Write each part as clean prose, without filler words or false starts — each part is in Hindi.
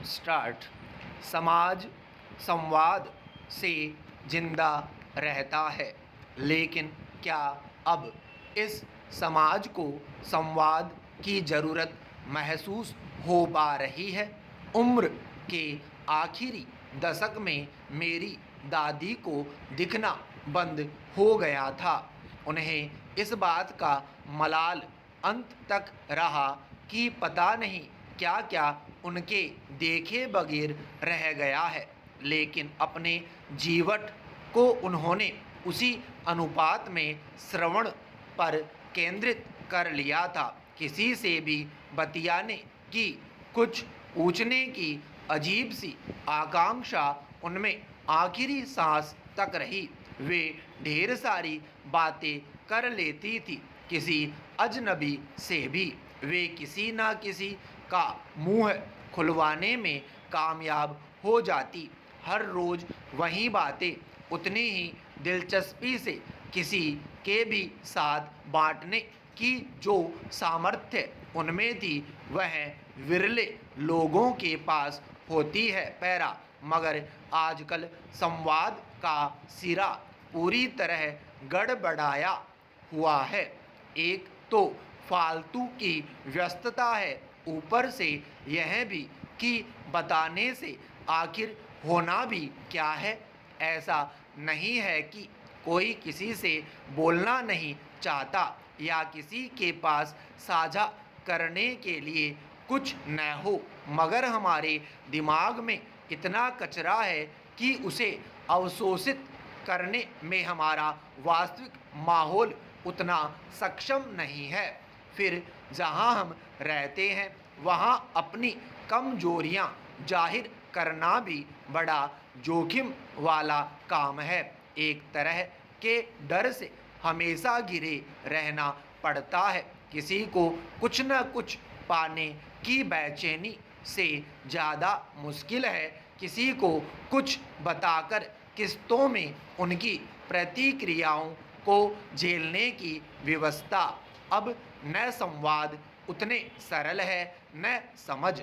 स्टार्ट। समाज संवाद से जिंदा रहता है, लेकिन क्या अब इस समाज को संवाद की ज़रूरत महसूस हो पा रही है? उम्र के आखिरी दशक में मेरी दादी को दिखना बंद हो गया था। उन्हें इस बात का मलाल अंत तक रहा कि पता नहीं क्या क्या उनके देखे बगैर रह गया है, लेकिन अपने जीवट को उन्होंने उसी अनुपात में श्रवण पर केंद्रित कर लिया था। किसी से भी बतियाने की, कुछ पूछने की अजीब सी आकांक्षा उनमें आखिरी सांस तक रही। वे ढेर सारी बातें कर लेती थी, किसी अजनबी से भी। वे किसी न किसी का मुंह खुलवाने में कामयाब हो जाती। हर रोज़ वही बातें उतनी ही दिलचस्पी से किसी के भी साथ बांटने की जो सामर्थ्य उनमें थी, वह विरले लोगों के पास होती है। पैरा। मगर आजकल संवाद का सिरा पूरी तरह गड़बड़ाया हुआ है। एक तो फालतू की व्यस्तता है, ऊपर से यह भी कि बताने से आखिर होना भी क्या है। ऐसा नहीं है कि कोई किसी से बोलना नहीं चाहता या किसी के पास साझा करने के लिए कुछ न हो, मगर हमारे दिमाग में इतना कचरा है कि उसे अवशोषित करने में हमारा वास्तविक माहौल उतना सक्षम नहीं है। फिर जहाँ हम रहते हैं वहाँ अपनी कमजोरियाँ जाहिर करना भी बड़ा जोखिम वाला काम है। एक तरह के डर से हमेशा घिरे रहना पड़ता है। किसी को कुछ न कुछ पाने की बेचैनी से ज़्यादा मुश्किल है किसी को कुछ बताकर किस्तों में उनकी प्रतिक्रियाओं को झेलने की व्यवस्था। अब न संवाद उतने सरल है न समझ।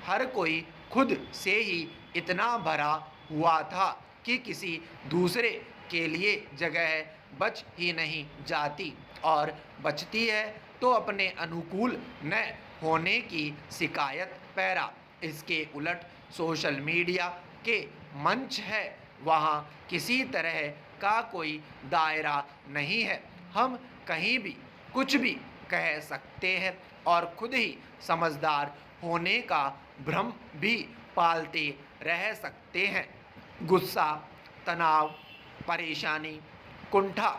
हर कोई खुद से ही इतना भरा हुआ था कि किसी दूसरे के लिए जगह बच ही नहीं जाती, और बचती है तो अपने अनुकूल न होने की शिकायत। पैरा। इसके उलट सोशल मीडिया के मंच है, वहाँ किसी तरह का कोई दायरा नहीं है। हम कहीं भी कुछ भी कह सकते हैं और खुद ही समझदार होने का भ्रम भी पालते रह सकते हैं। गुस्सा, तनाव, परेशानी, कुंठा,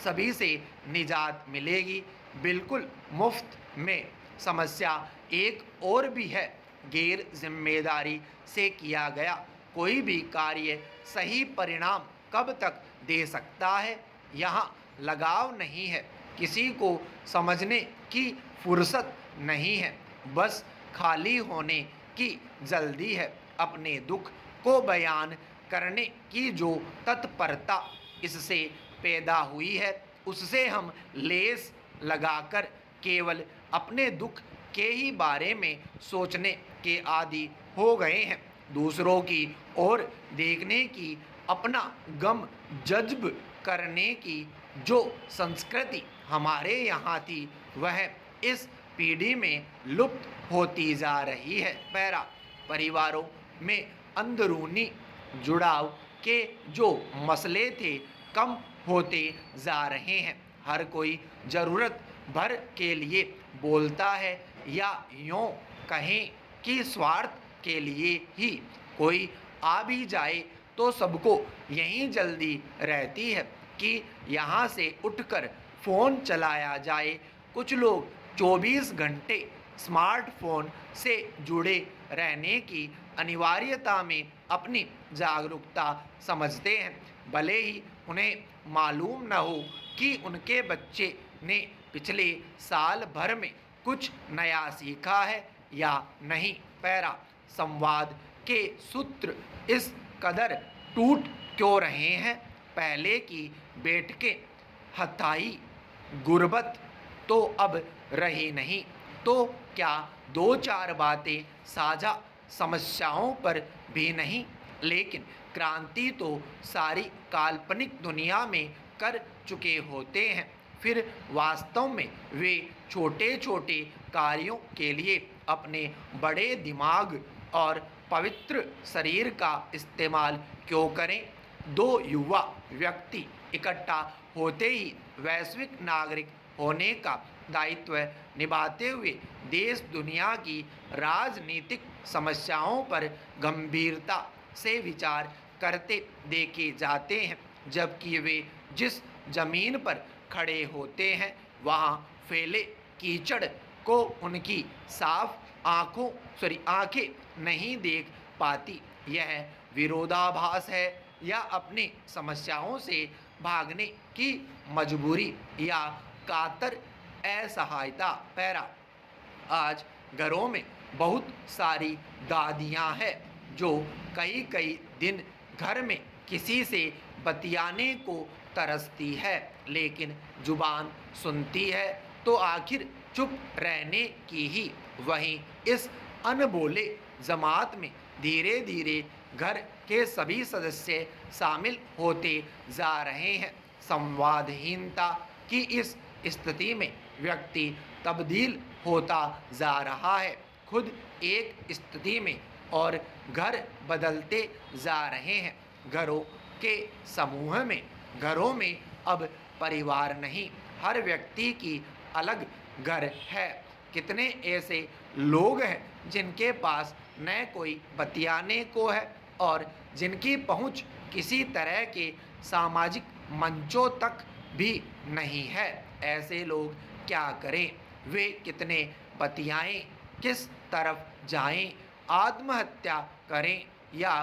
सभी से निजात मिलेगी बिल्कुल मुफ्त में। समस्या एक और भी है, गैर जिम्मेदारी से किया गया कोई भी कार्य सही परिणाम कब तक दे सकता है, यहाँ लगाव नहीं है। किसी को समझने की फुर्सत नहीं है, बस खाली होने की जल्दी है। अपने दुख को बयान करने की जो तत्परता इससे पैदा हुई है, उससे हम लेस लगाकर केवल अपने दुख के ही बारे में सोचने के आदी हो गए हैं। दूसरों की ओर देखने की, अपना गम जज्ब करने की जो संस्कृति हमारे यहाँ थी, वह इस पीढ़ी में लुप्त होती जा रही है। पैरा। परिवारों में अंदरूनी जुड़ाव के जो मसले थे, कम होते जा रहे हैं। हर कोई ज़रूरत भर के लिए बोलता है, या यूँ कहें कि स्वार्थ के लिए ही। कोई आ भी जाए तो सबको यही जल्दी रहती है कि यहाँ से उठकर फ़ोन चलाया जाए। कुछ लोग 24 घंटे स्मार्टफोन से जुड़े रहने की अनिवार्यता में अपनी जागरूकता समझते हैं, भले ही उन्हें मालूम न हो कि उनके बच्चे ने पिछले साल भर में कुछ नया सीखा है या नहीं। पैरा। संवाद के सूत्र इस कदर टूट क्यों रहे हैं? पहले की बैठकें, हथाई गुर्बत तो अब रही नहीं, तो क्या दो चार बातें साझा समस्याओं पर भी नहीं, लेकिन क्रांति तो सारी काल्पनिक दुनिया में कर चुके होते हैं। फिर वास्तव में वे छोटे छोटे कार्यों के लिए अपने बड़े दिमाग और पवित्र शरीर का इस्तेमाल क्यों करें? दो युवा व्यक्ति इकट्ठा होते ही वैश्विक नागरिक होने का दायित्व निभाते हुए देश दुनिया की राजनीतिक समस्याओं पर गंभीरता से विचार करते देखे जाते हैं, जबकि वे जिस जमीन पर खड़े होते हैं वहाँ फैले कीचड़ को उनकी साफ आंखें नहीं देख पाती। यह विरोधाभास है या अपनी समस्याओं से भागने की मजबूरी या कातर असहायता? पैरा। आज घरों में बहुत सारी दादियाँ हैं जो कई कई दिन घर में किसी से बतियाने को तरसती है, लेकिन जुबान सुनती है तो आखिर चुप रहने की ही। वहीं इस अनबोले जमात में धीरे धीरे घर के सभी सदस्य शामिल होते जा रहे हैं। संवादहीनता की इस स्थिति में व्यक्ति तब्दील होता जा रहा है, खुद एक स्थिति में, और घर बदलते जा रहे हैं। घरों के समूह में, घरों में अब परिवार नहीं, हर व्यक्ति की अलग घर है। कितने ऐसे लोग हैं जिनके पास न कोई बतियाने को है और जिनकी पहुंच किसी तरह के सामाजिक मंचों तक भी नहीं है। ऐसे लोग क्या करें? वे कितने बतियाएं, किस तरफ जाएं? आत्महत्या करें या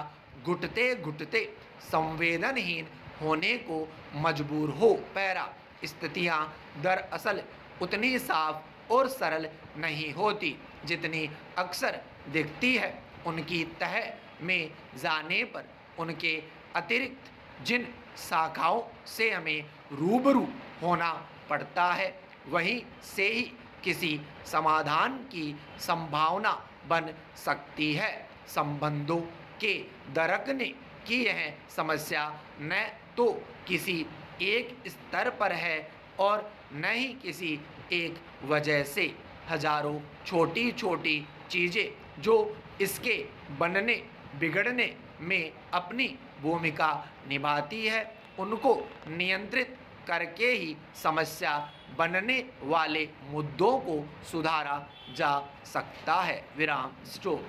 घुटते घुटते संवेदनहीन होने को मजबूर हो? पैरा। स्थितियां दरअसल उतनी साफ और सरल नहीं होती जितनी अक्सर दिखती है। उनकी तह में जाने पर उनके अतिरिक्त जिन शाखाओं से हमें रूबरू होना पड़ता है, वहीं से ही किसी समाधान की संभावना बन सकती है। संबंधों के दरकने की यह समस्या न तो किसी एक स्तर पर है और न ही किसी एक वजह से। हजारों छोटी छोटी चीज़ें जो इसके बनने बिगड़ने में अपनी भूमिका निभाती है, उनको नियंत्रित करके ही समस्या बनने वाले मुद्दों को सुधारा जा सकता है। विराम। स्टॉप।